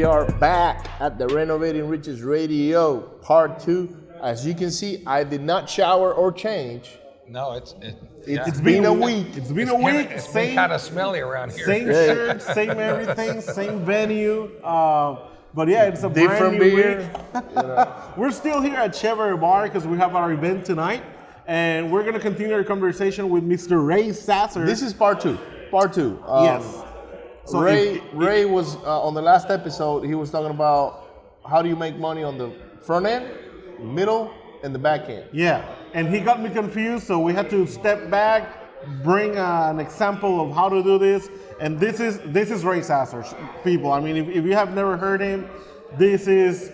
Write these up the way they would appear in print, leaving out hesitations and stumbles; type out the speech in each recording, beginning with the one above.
We are back at the Renovating Riches Radio, part 2. As you can see, I did not shower or change. No, it's been a week. It's been It's been kind of smelly around here. Same shirt, same everything, same venue. But yeah, it's a Different brand new beer. week. We're still here at Chevrolet Bar because we have our event tonight. And we're going to continue our conversation with Mr. Ray Sasser. This is part 2. Yes. So Ray was on the last episode. He was talking about how do you make money on the front end, middle, and the back end. Yeah, and he got me confused, so we had to step back, bring an example of how to do this. And this is Ray Sasser, people. I mean, if you have never heard him, this is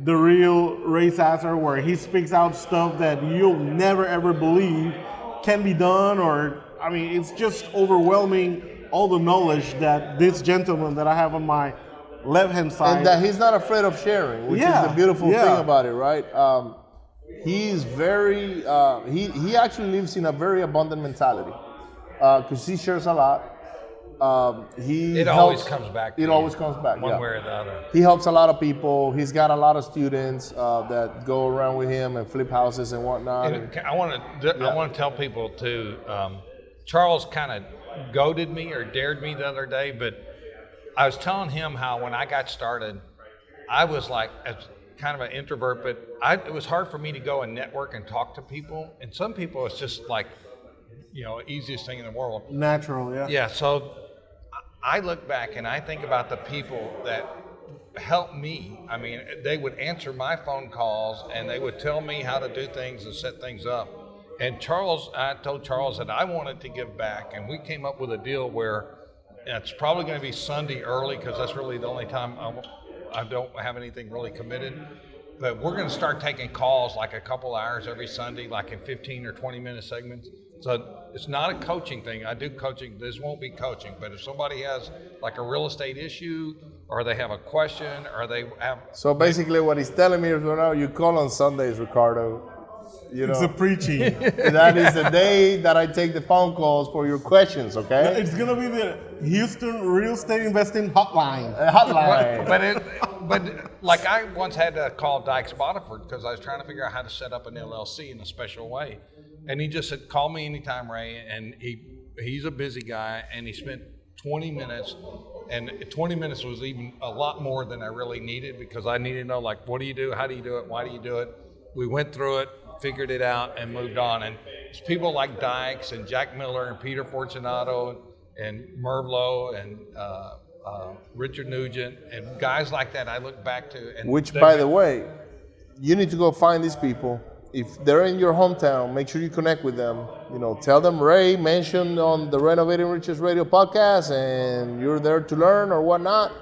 the real Ray Sasser, where he speaks out stuff that you'll never ever believe can be done, or I mean, it's just overwhelming. All the knowledge that this gentleman that I have on my left-hand side. And that he's not afraid of sharing, which is the beautiful thing about it, right? He's very, he actually lives in a very abundant mentality because he shares a lot. It always comes back. One way or the other. He helps a lot of people. He's got a lot of students that go around with him and flip houses and whatnot. I want to tell people too. Charles kind of goaded me or dared me the other day, but I was telling him how when I got started, I was like kind of an introvert, but it was hard for me to go and network and talk to people. And some people, it's just like, easiest thing in the world. Natural, yeah. Yeah, so I look back and I think about the people that helped me. I mean, they would answer my phone calls and they would tell me how to do things and set things up. And I told Charles that I wanted to give back, and we came up with a deal where it's probably going to be Sunday early because that's really the only time I don't have anything really committed. But we're going to start taking calls like a couple hours every Sunday, like in 15 or 20-minute segments. So it's not a coaching thing. I do coaching. This won't be coaching. But if somebody has like a real estate issue or they have a question or they have... So basically what he's telling me is, you call on Sundays, Ricardo. It's a preaching. That is the day that I take the phone calls for your questions, okay? It's going to be the Houston Real Estate Investing Hotline. But like I once had to call Dykes Botiford because I was trying to figure out how to set up an LLC in a special way. And he just said, call me anytime, Ray. And he's a busy guy, and he spent 20 minutes. And 20 minutes was even a lot more than I really needed because I needed to know, like, what do you do? How do you do it? Why do you do it? We went through it, figured it out, and moved on. And it's people like Dykes and Jack Miller and Peter Fortunato and Merv Lowe and Richard Nugent and guys like that I look back to. And which, by the way, you need to go find these people. If they're in your hometown, make sure you connect with them. Tell them Ray mentioned on the Renovating Riches Radio podcast and you're there to learn or whatnot.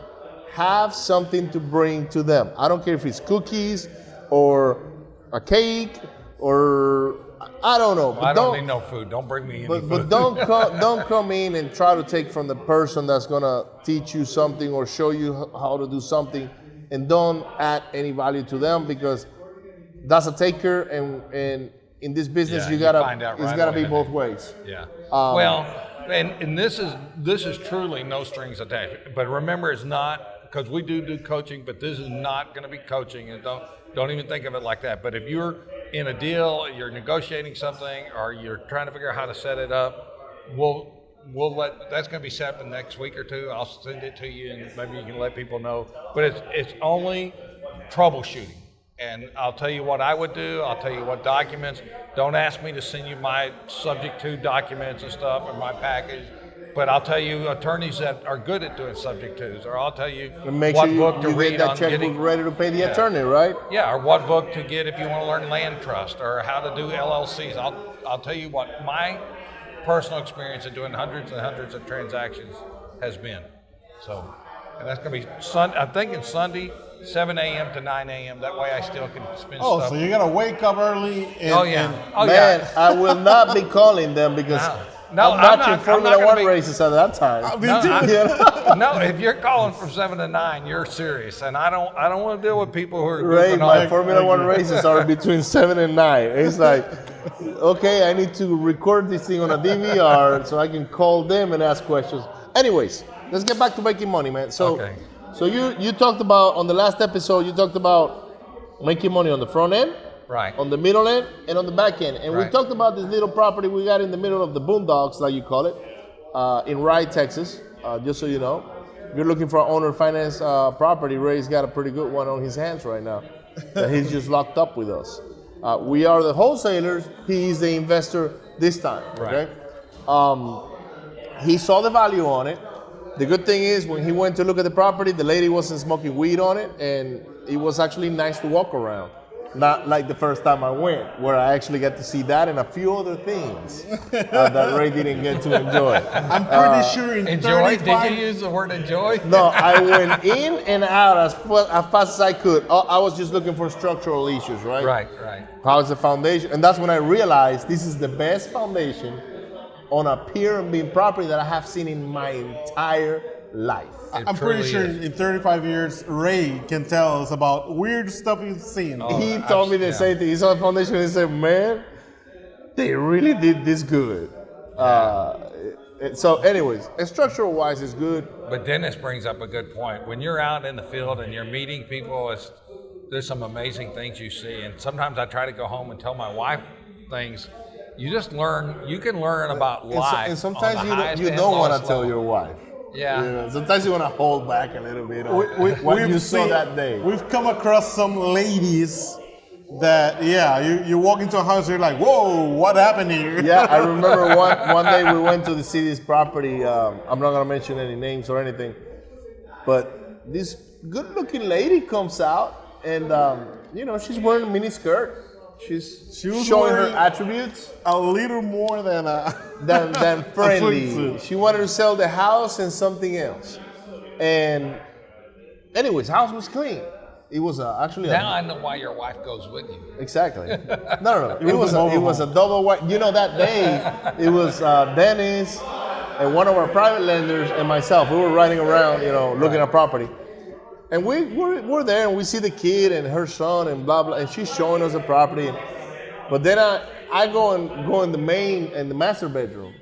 Have something to bring to them. I don't care if it's cookies or a cake or I don't know. But I don't need no food. Don't bring me any food. But don't come in and try to take from the person that's gonna teach you something or show you how to do something, and don't add any value to them because that's a taker. And in this business, it's gotta be both ways. Yeah. And this is truly no strings attached. But remember, it's not. Because we do coaching, but this is not going to be coaching, and don't even think of it like that. But if you're in a deal, you're negotiating something, or you're trying to figure out how to set it up, that's going to be set up in the next week or two. I'll send it to you, and maybe you can let people know. But it's only troubleshooting, and I'll tell you what I would do. I'll tell you what documents. Don't ask me to send you my subject to documents and stuff and my package. But I'll tell you attorneys that are good at doing subject twos, or I'll tell you what book to read on getting ready to pay the attorney, right? Yeah, or what book to get if you want to learn land trust or how to do LLCs. I'll tell you what my personal experience of doing hundreds and hundreds of transactions has been. So, and that's going to be I'm thinking Sunday, 7 a.m. to 9 a.m. That way I still can spend stuff. So you got to wake up early. Man, I will not be calling them because... No, I'm watching Formula One races at that time. No, if you're calling from 7 to 9, you're serious, and I don't want to deal with people who are. Ray, my Formula One races are between 7 and 9. It's like, okay, I need to record this thing on a DVR so I can call them and ask questions. Anyways, let's get back to making money, man. So, So you talked about on the last episode. You talked about making money on the front end, Right. on the middle end, and on the back end. And we Right. talked about this little property we got in the middle of the boondocks, like you call it, in Rye, Texas. Just so you know, if you're looking for an owner finance property, Ray's got a pretty good one on his hands right now. That he's just locked up with us. We are the wholesalers. He's the investor this time. Okay. He saw the value on it. The good thing is, when he went to look at the property, the lady wasn't smoking weed on it, and it was actually nice to walk around. Not like the first time I went, where I actually got to see that and a few other things that Ray didn't get to enjoy. I'm pretty sure in Enjoy? 35 Did you use the word enjoy? No, I went in and out as fast as I could. I was just looking for structural issues, right? Right. How's the foundation? And that's when I realized this is the best foundation on a pier and beam property that I have seen in my entire life. I'm pretty sure in 35 years, Ray can tell us about weird stuff he's seen. He told me the same thing. He saw the foundation and he said, man, they really did this good. So anyways, structural wise is good. But Dennis brings up a good point. When you're out in the field and you're meeting people, there's some amazing things you see. And sometimes I try to go home and tell my wife things. You just learn. You can learn about life. And sometimes on the highest you and don't want lowest to tell level. your wife. Yeah. You know, sometimes you want to hold back a little bit on what you saw that day. We've come across some ladies that, you walk into a house, you're like, whoa, what happened here? Yeah, I remember one day we went to see this property. I'm not going to mention any names or anything. But this good-looking lady comes out, and, she's wearing a mini skirt. She was showing her attributes. A little more than than friendly. swimsuit. She wanted to sell the house and something else. And anyways, house was clean. It was actually Now I know why your wife goes with you. exactly. No. It was a double white. You know, that day it was Dennis and one of our private lenders and myself. We were riding around, looking at property. And we're there, and we see the kid and her son and blah blah, and she's showing us the property. But then I go in the master bedroom,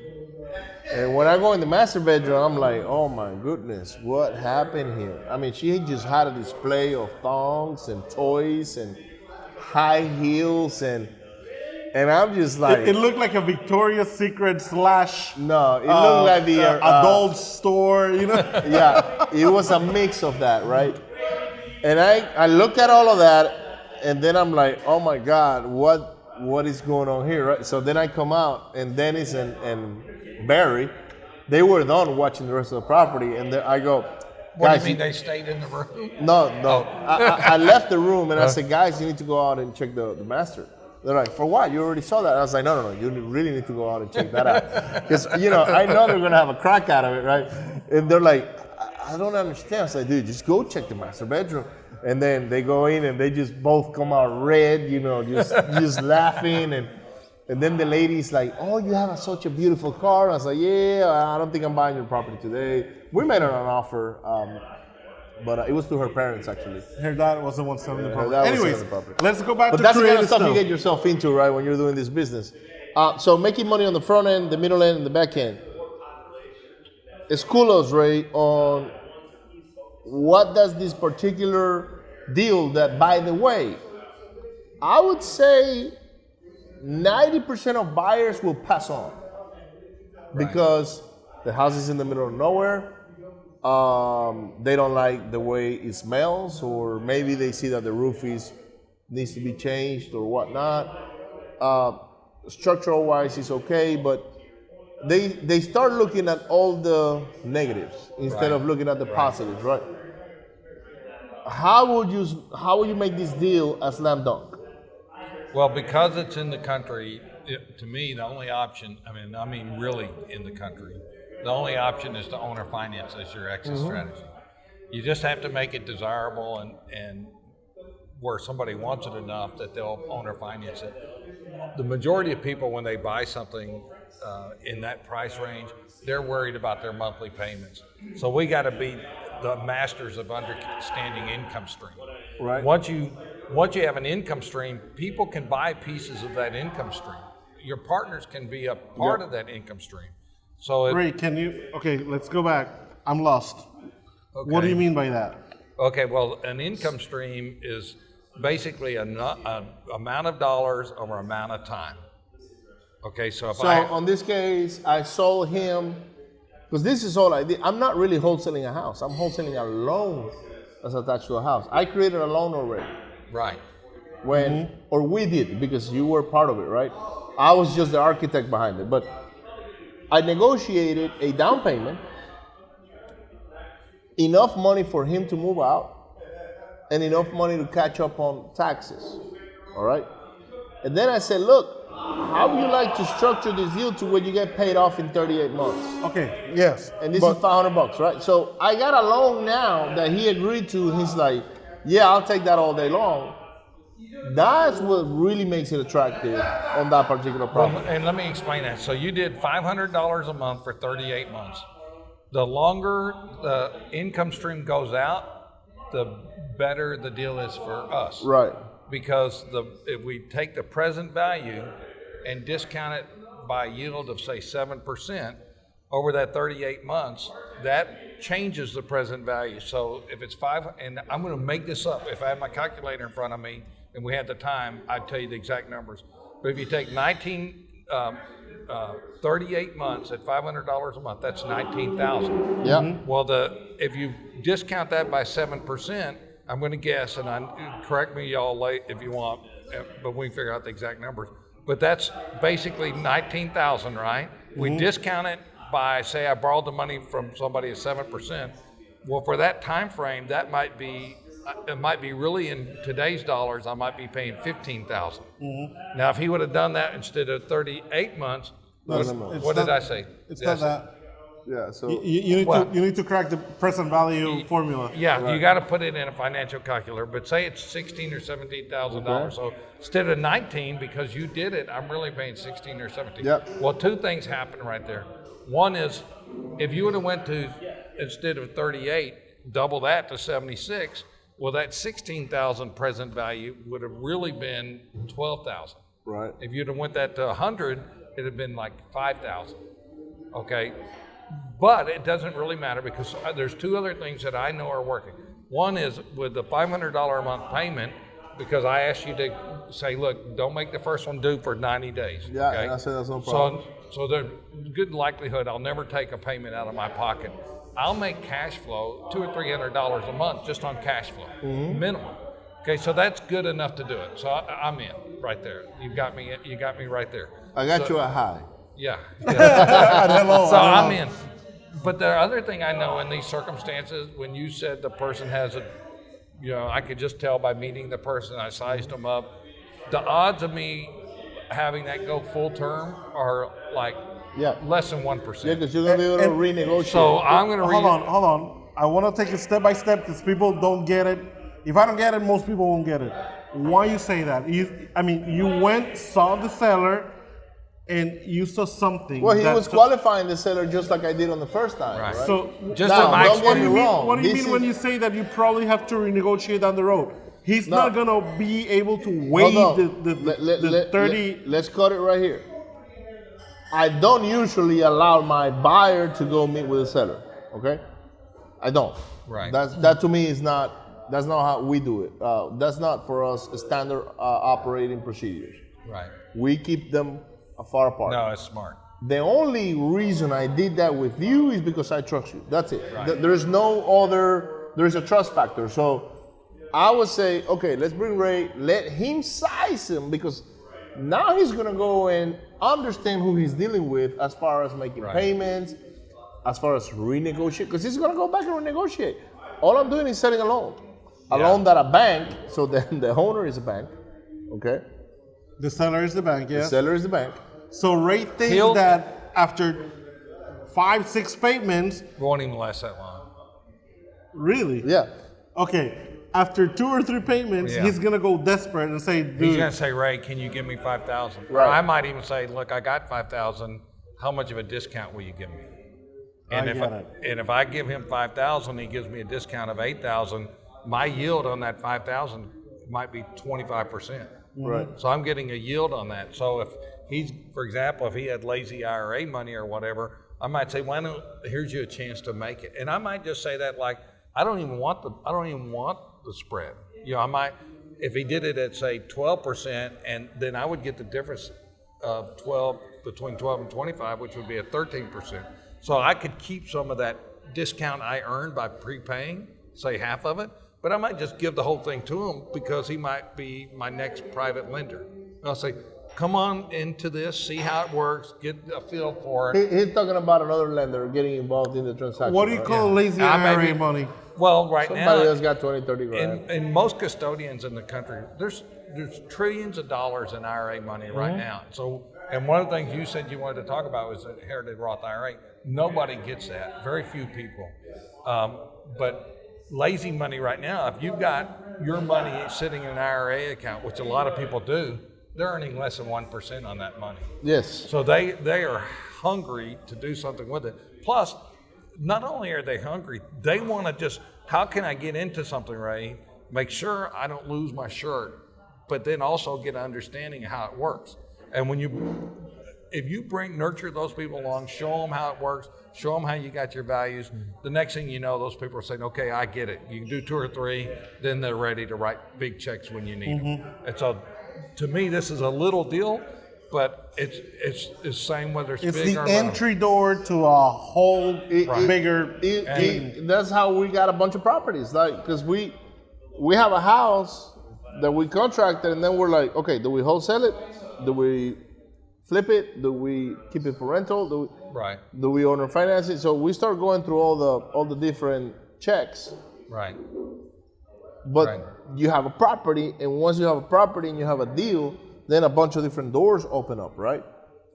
and when I go in the master bedroom, I'm like, oh my goodness, what happened here? I mean, she just had a display of thongs and toys and high heels, and I'm just like, it looked like a Victoria's Secret / no, it looked like the adult store, Yeah, it was a mix of that, right? And I look at all of that, and then I'm like, oh my God, what is going on here, right? So then I come out, and Dennis and Barry, they were done watching the rest of the property, and then I go, What guys, do you mean they stayed in the room? No. I left the room, and I said, guys, you need to go out and check the master. They're like, for what? You already saw that. I was like, no, you really need to go out and check that out. Because, I know they're going to have a crack out of it, right? And they're like, I don't understand. I was like, dude, just go check the master bedroom. And then they go in, and they just both come out red, just laughing. And then the lady's like, oh, you have such a beautiful car. And I was like, yeah, I don't think I'm buying your property today. We made her an offer. But it was to her parents, actually. Her dad was the one selling the property. That was Anyways, selling the property. let's go back But to that's the kind of creative stuff you stuff. get yourself into, right, when you're doing this business. So making money on the front end, the middle end, and the back end. School us, Ray, on what does this particular deal that, by the way, I would say 90% of buyers will pass on because the house is in the middle of nowhere. They don't like the way it smells, or maybe they see that the roof needs to be changed or whatnot. Structural wise, it's okay, but they start looking at all the negatives instead of looking at the positives, right? How would you make this deal a slam dunk? Well, because it's in the country, to me, the only option, really in the country, the only option is to owner finance as your exit strategy. You just have to make it desirable and where somebody wants it enough that they'll owner finance it. The majority of people, when they buy something in that price range, they're worried about their monthly payments. So we got to be the masters of understanding income stream. Right. Once you have an income stream, people can buy pieces of that income stream. Your partners can be a part of that income stream. So Ray, let's go back. I'm lost. Okay. What do you mean by that? Okay, well, an income stream is basically an amount of dollars over amount of time. Okay, so if So on this case, I sold him, because this is all I did. I'm not really wholesaling a house. I'm wholesaling a loan that's attached to a house. I created a loan already. right, When, or we did, because you were part of it, right? I was just the architect behind it. But I negotiated a down payment, enough money for him to move out, and enough money to catch up on taxes. All right? And then I said, look, how would you like to structure this deal to where you get paid off in 38 months? Okay, yes. And this is $500, right? So I got a loan now that he agreed to. He's like, yeah, I'll take that all day long. That's what really makes it attractive on that particular property. and let me explain that. So you did $500 a month for 38 months. The longer the income stream goes out, the better the deal is for us. Right. Because if we take the present value and discount it by a yield of say 7% over that 38 months, that changes the present value. So if it's and I'm going to make this up. If I had my calculator in front of me and we had the time, I'd tell you the exact numbers. But if you take 38 months at $500 a month, that's $19,000. Yeah. Well, if you discount that by 7%, I'm going to guess, and correct me y'all late if you want, but we can figure out the exact numbers. But that's basically $19,000, right? We discount it by, say, I borrowed the money from somebody at 7%. Well, for that time frame, that might be, it might be really in today's dollars, I might be paying $15,000. Now, if he would have done that instead of 38 months, what did I say? It's not that. Yeah. So You need to crack the present value formula. Yeah, you got to put it in a financial calculator. But say it's $16,000 or $17,000. So instead of 19, because you did it, I'm really paying 16 or 17. Yep. Well, two things happen right there. One is, if you would have went to, instead of 38, double that to 76. Well, that 16,000 present value would have really been 12,000. right. If you'd have went that to 100, it'd have been like 5,000. Okay. But it doesn't really matter because there's two other things that I know are working. One is with the $500 a month payment, because I asked you to say, look, don't make the first one due for 90 days. Yeah, okay? and I said that's no problem. So there's good likelihood I'll never take a payment out of my pocket. I'll make cash flow $200 or $300 a month just on cash flow, minimum. Okay, so that's good enough to do it. So I'm in right there. You got me right there. I got you a high. Yeah. Hello, So I'm in. But the other thing I know in these circumstances, when you said the person has I could just tell by meeting the person, I sized them up. The odds of me having that go full term are like less than 1%. Yeah, because you're gonna be able to renegotiate. So I'm going to Hold on. I want to take it step by step because people don't get it. If I don't get it, most people won't get it. Why you say that? You saw the seller, and you saw something. Well, he was qualifying the seller just like I did on the first time. Right. So just now, my don't get me experience. wrong. what do you mean when you say that you probably have to renegotiate down the road? He's not gonna be able to wait the 30. Let's cut it right here. I don't usually allow my buyer to go meet with the seller. Okay, I don't. Right. That to me is not. That's not how we do it. That's not for us standard operating procedures. Right. We keep them far apart. No, it's smart. The only reason I did that with you is because I trust you. That's it. Right. There's no other. There's a trust factor. So I would say, okay, let's bring Ray. Let him size him because now he's gonna go and understand who he's dealing with as far as making payments, as far as renegotiate. Because he's gonna go back and renegotiate. All I'm doing is selling a loan. A loan that a bank. So then the owner is a bank. Okay. The seller is the bank. Yeah. The seller is the bank. So Ray thinks that after 5-6 payments, Won't even last that long. really? Yeah. Okay. After 2 or 3 payments, he's gonna go desperate and say, "Dude, He's gonna say, Ray, can you give me 5,000? Or Right. I might even say, look, I got 5,000. How much of a discount will you give me? And if I give him 5,000, he gives me a discount of 8,000. My yield on that 5,000 might be 25%. Right. So I'm getting a yield on that. So if he's, for example, if he had lazy IRA money or whatever, I might say, here's you a chance to make it. And I might just say that like, I don't even want the spread. You know, I might, if he did it at say 12%, and then I would get the difference of between 12 and 25, which would be at 13%. So I could keep some of that discount I earned by prepaying, say half of it, but I might just give the whole thing to him because he might be my next private lender. I'll say, come on into this, see how it works, get a feel for it. He's talking about another lender getting involved in the transaction. What do you call lazy IRA money? Well, right Somebody now, else got 20, 30 grand. in most custodians in the country, there's trillions of dollars in IRA money right now. So, and one of the things you said you wanted to talk about was the inherited Roth IRA. Nobody gets that. Very few people. But lazy money right now, if you've got your money sitting in an IRA account, which a lot of people do, they're earning less than 1% on that money. Yes. So they are hungry to do something with it. Plus, not only are they hungry, they want to just, how can I get into something, Ray? Make sure I don't lose my shirt, but then also get an understanding of how it works. And if you nurture those people along, show them how it works, show them how you got your values, the next thing you know, those people are saying, okay, I get it. You can do 2 or 3, then they're ready to write big checks when you need them. And so, to me, this is a little deal, but it's the same whether it's big or little. It's the entry door to a whole bigger game. That's how we got a bunch of properties, like, because we have a house that we contracted, and then we're like, okay, do we wholesale it? Do we flip it? Do we keep it for rental? Do we owner finance it? So we start going through all the different checks. Right. But you have a property, and once you have a property and you have a deal, then a bunch of different doors open up, right?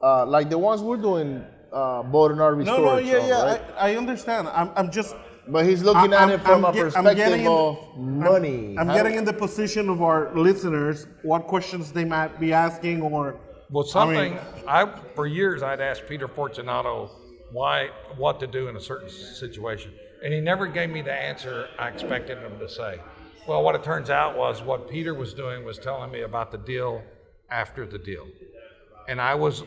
Like the ones we're doing, boat and RV storage. Right? I understand. I'm just. But he's looking at it from a perspective of money. I'm getting in the position of our listeners, what questions they might be asking, or. Well, for years I'd asked Peter Fortunato what to do in a certain situation, and he never gave me the answer I expected him to say. Well, what it turns out was what Peter was doing was telling me about the deal after the deal. And I was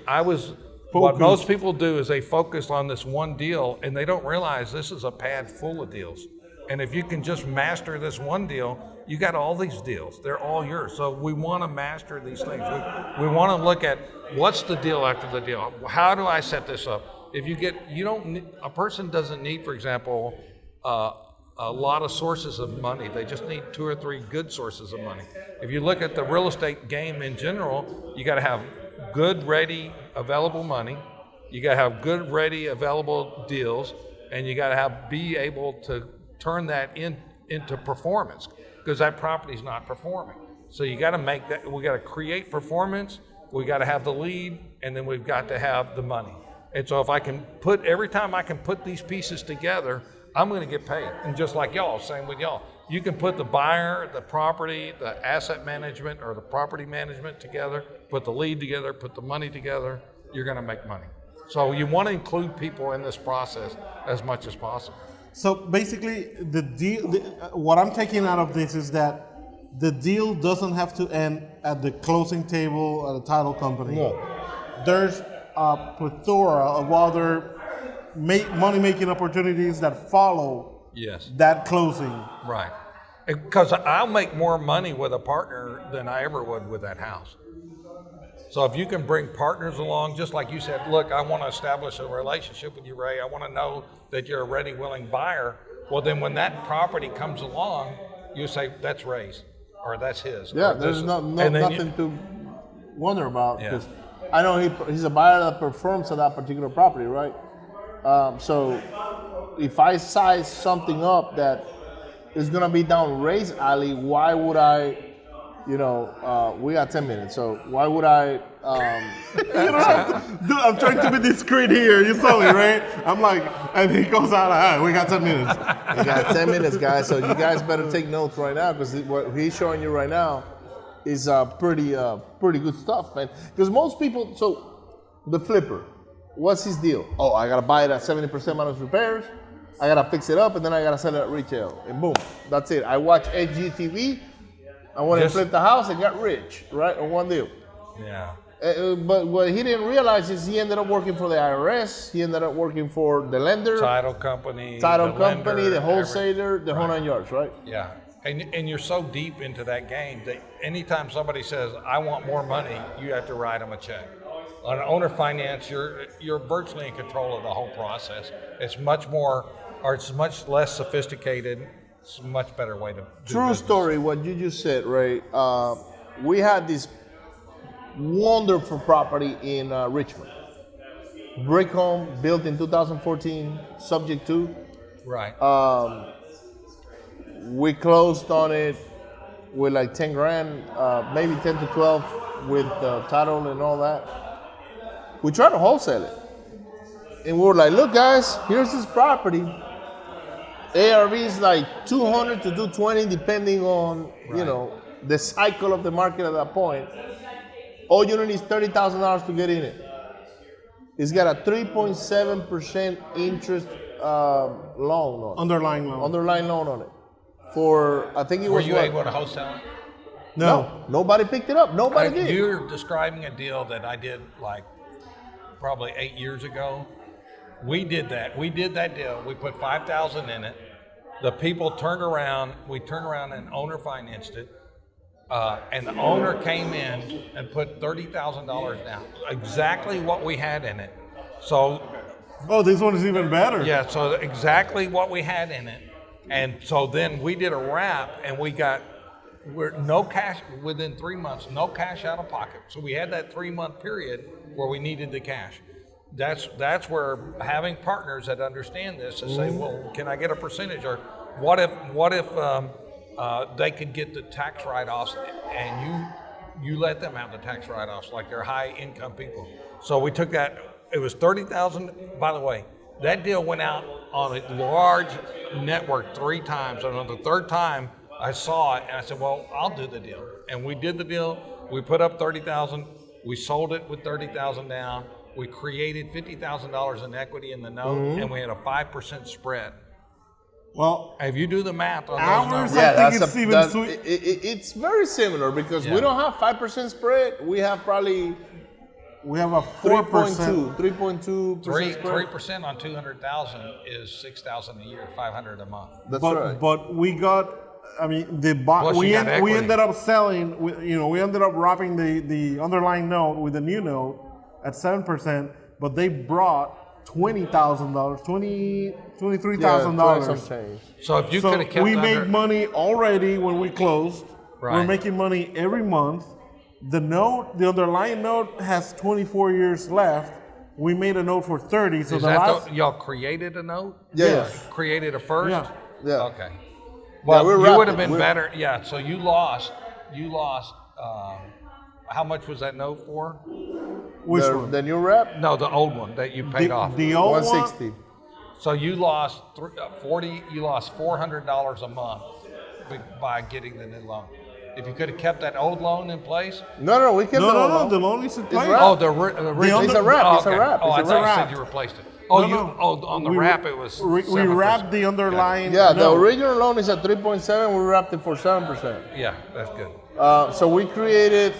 what most people do is they focus on this one deal and they don't realize this is a pad full of deals. And if you can just master this one deal, you got all these deals. They're all yours. So we want to master these things. We want to look at what's the deal after the deal. How do I set this up? A person doesn't need, for example, a lot of sources of money. They just need 2 or 3 good sources of money. If you look at the real estate game in general, you got to have good, ready, available money. You got to have good, ready, available deals, and you got to be able to turn that into performance because that property's not performing. So you got to make that. We got to create performance. We got to have the lead, and then we've got to have the money. And so if I can every time I can put these pieces together, I'm going to get paid. And just like y'all, same with y'all. You can put the buyer, the property, the asset management, or the property management together, put the lead together, put the money together, you're going to make money. So you want to include people in this process as much as possible. So basically, the deal. What I'm taking out of this is that the deal doesn't have to end at the closing table at a title company. No. There's a plethora of other money-making opportunities that follow that closing. Right. Because I'll make more money with a partner than I ever would with that house. So if you can bring partners along, just like you said, look, I want to establish a relationship with you, Ray. I want to know that you're a ready, willing buyer. Well, then when that property comes along, you say, that's Ray's or that's his. Yeah, there's nothing to wonder about because I know he's a buyer that performs at that particular property, right? So if I size something up that is going to be down Ray's alley, why would I, we got 10 minutes, so why would I? Dude, I'm trying to be discreet here. You saw me, right? I'm like, and he goes out, all right, we got 10 minutes. We got 10 minutes, guys, so you guys better take notes right now because what he's showing you right now is pretty good stuff, man. Because most people, so the flipper, what's his deal? Oh, I gotta buy it at 70% minus repairs. I gotta fix it up, and then I gotta sell it at retail, and boom, that's it. I watch HGTV. I went and flipped the house and got rich, right, on one deal. Yeah. But what he didn't realize is he ended up working for the IRS. He ended up working for the lender, Title company, the lender, the wholesaler, the whole 9 yards, right? Yeah, and you're so deep into that game that anytime somebody says, I want more money, you have to write them a check. On owner finance, you're virtually in control of the whole process. It's much less sophisticated. It's a much better way to do True business. story, what you just said, Ray. We had this wonderful property in Richmond. Brick home, built in 2014, subject to. Right. We closed on it with like 10 grand, maybe 10 to 12 with title and all that. We tried to wholesale it. And we were like, look guys, here's this property. ARV is like 200 to 220 depending on, the cycle of the market at that point. All you need is $30,000 to get in it. It's got a 3.7% interest loan on it. Underlying loan On it. For, I think it was Were you able to wholesale it? No. Nobody picked it up. Nobody did. You're describing a deal that I did like probably 8 years ago. We did that. We did that deal. We put $5,000 in it. The people turned around. We turned around and owner financed it. And the owner came in and put $30,000 down. Exactly what we had in it. So. Oh, this one is even better. Yeah. So exactly what we had in it. And so then we did a wrap, and we're no cash within 3 months, no cash out of pocket. So we had that 3-month period where we needed the cash. That's where having partners that understand this and say, well, can I get a percentage? Or what if they could get the tax write-offs and you let them have the tax write-offs like they're high income people. So we took that. It was $30,000. By the way, that deal went out on a large network 3 times, and on the 3rd time I saw it and I said, well, I'll do the deal. And we did the deal. We put up $30,000. We sold it with $30,000 down. We created $50,000 in equity in the note, and we had a 5% spread. Well, If you do the math on ours, those numbers, I think it's even sweet. It's very similar because we don't have 5% spread. We have probably We have a 4%. 3.2% spread. 3% on 200,000 is 6,000 a year, 500 a month. That's but right. but we got. I mean, Plus we you got equity. ended up selling. We ended up wrapping the underlying note with a new note at 7%. But they brought $20,000, $23,000. Some change. So if you could have kept we under, made money already when we closed. Right. We're making money every month. The underlying note has 24 years left. We made a note for 30. So is the that last. y'all created a note? Yes. Created a first? Yeah. Yeah. Okay. Well, we're you would have wrapping. been better. Yeah. So you lost. How much was that note for? Which one? The new rep? No, the old one that you paid off. The old 160. So you lost You lost $400 a month by getting the new loan. If you could have kept that old loan in place. No, we kept one? the old No, loan. the loan is in place. wrapped. Oh, the original. It's a wrap. Oh, It's a wrap. Oh, I It's a thought you wrap. said you replaced it. Oh, No. on the wrap it was. We 7%. wrapped the underlying. Yeah, the note. original loan is at 3.7. We wrapped it for 7%. Yeah, that's good. So we created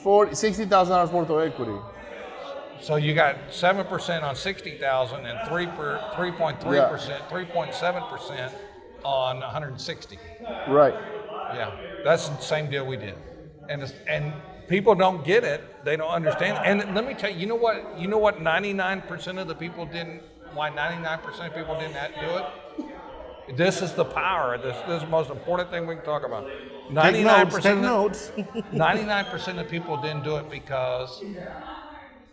$60,000 worth of equity. So you got 7% on 60,000 and 3.3%, 3.7% on 160. Right. Yeah, that's the same deal we did, and people don't get it. They don't understand. And let me tell you, you know what? 99% of the people didn't. Why 99% of people didn't do it? This is the power. This is the most important thing we can talk about. 99%. Take notes. 99% of people didn't do it because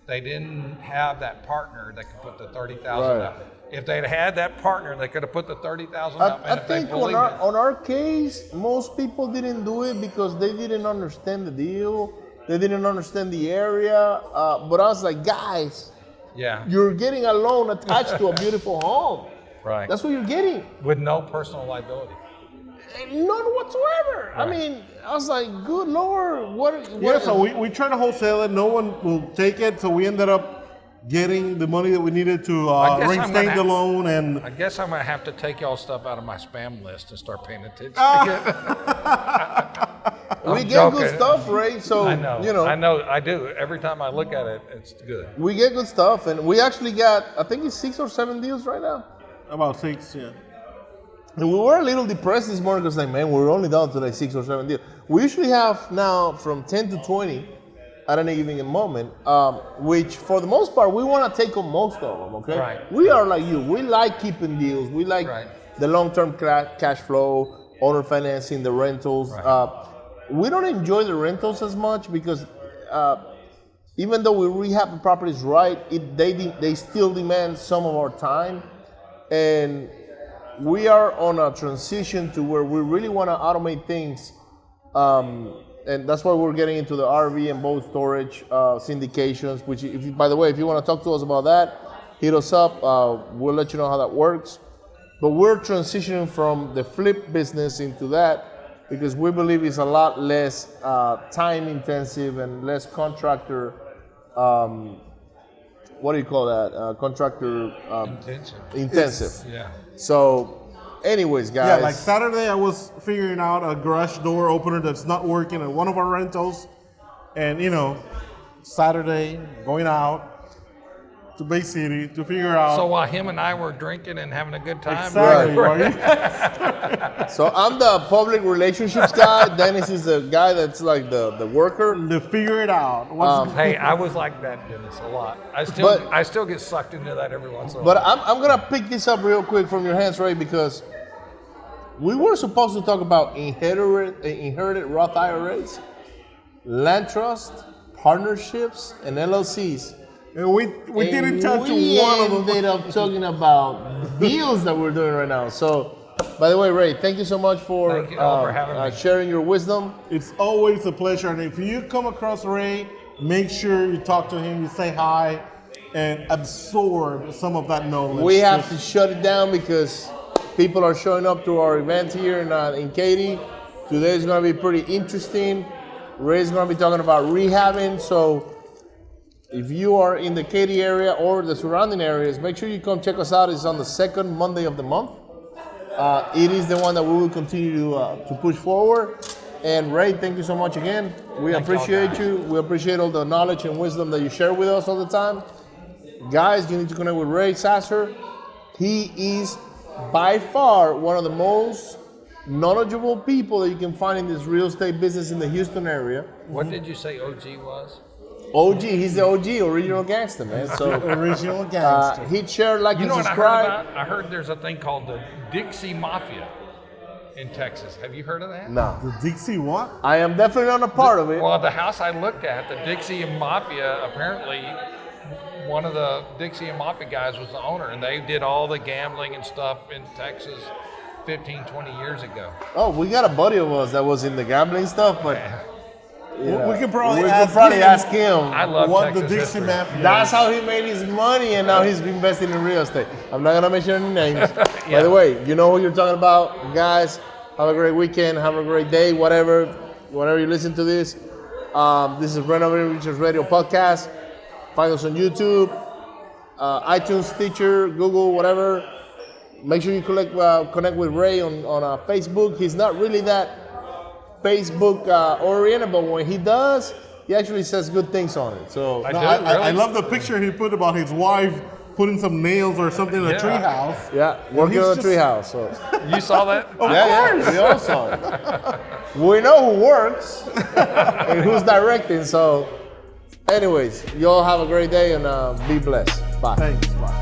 they didn't have that partner that could put the $30,000 Right. up. If they'd had that partner, they could have put the $30,000 up. I And if they think believed it. on our case, most people didn't do it because they didn't understand the deal. They didn't understand the area. But I was like, guys, Yeah. you're getting a loan attached to a beautiful home. Right. That's what you're getting. With no personal liability. None whatsoever. I mean, I was like, good Lord, what Yeah, so we tried to wholesale it. No one will take it. So we ended up getting the money that we needed to I guess I'm reinstate gonna the loan. And I guess I'm going to have to take y'all stuff out of my spam list and start paying attention again. We get joking. good stuff, Ray. So I know, I do. Every time I look at it, it's good. we get good stuff, and we actually got, I think it's 6 or 7 deals right now. About 6, yeah. And we were a little depressed this morning because, like, man, we're only down to like 6 or 7 deals. We usually have now from 10 to 20 at any given moment, which for the most part, we want to take on most of them, okay? Right. We are like you. We like keeping deals. We like the long-term cash flow, owner financing, the rentals. Right. We don't enjoy the rentals as much because even though we rehab the properties right, they still demand some of our time. And we are on a transition to where we really want to automate things. And that's why we're getting into the RV and boat storage syndications, which, by the way, if you want to talk to us about that, hit us up. We'll let you know how that works. But we're transitioning from the flip business into that because we believe it's a lot less time intensive and less contractor, what do you call that? Contractor intensive. Yeah. So, anyways, guys. Yeah, like Saturday, I was figuring out a garage door opener that's not working at one of our rentals. And, Saturday, going out to Bay City to figure out. So while him and I were drinking and having a good time. Exactly. So I'm the public relationships guy. Dennis is the guy that's like the worker. To figure it out. Hey, I was like that, Dennis, a lot. I still get sucked into that every once in a But while. I'm going to pick this up real quick from your hands, Ray, because we were supposed to talk about inherited Roth IRAs, land trust, partnerships, and LLCs. And we didn't touch one of them. We ended up talking about deals that we're doing right now. So, by the way, Ray, thank you so much for having me. sharing your wisdom. It's always a pleasure. And if you come across Ray, make sure you talk to him, you say hi, and absorb some of that knowledge. We have to shut it down because people are showing up to our event here in Katy. Today is going to be pretty interesting. Ray's going to be talking about rehabbing. So if you are in the Katy area or the surrounding areas, make sure you come check us out. It's on the second Monday of the month. It is the one that we will continue to push forward. And Ray, thank you so much again. We appreciate you. We appreciate all the knowledge and wisdom that you share with us all the time. Guys, you need to connect with Ray Sasser. He is by far one of the most knowledgeable people that you can find in this real estate business in the Houston area. What did you say OG was? OG, he's the OG, original gangster, man. So original gangster. he'd share, like, You and know what subscribe. I heard about? I heard there's a thing called the Dixie Mafia in Texas. Have you heard of that? No, The Dixie what? I am definitely not a part of it. Well, the house I looked at, the Dixie Mafia, apparently one of the Dixie Mafia guys was the owner, and they did all the gambling and stuff in Texas 15, 20 years ago. Oh, we got a buddy of us that was in the gambling stuff, but We can probably ask him. I love what Texas the Dixie history. Mafia. That's how he made his money, and now he's investing in real estate. I'm not gonna mention any names. By the way, you know who you're talking about, guys. Have a great weekend. Have a great day. Whenever you listen to this. This is Renovating Richards Radio podcast. Find us on YouTube, iTunes, Stitcher, Google, whatever. Make sure you connect with Ray on Facebook. He's not really that Facebook oriented, but when he does, he actually says good things on it. So I love the picture he put about his wife putting some nails or something in a treehouse. yeah, working on a treehouse. So You saw that? yeah, we all saw it. We know who works and who's directing. So, anyways, y'all have a great day and be blessed. Bye. Thanks. Bye.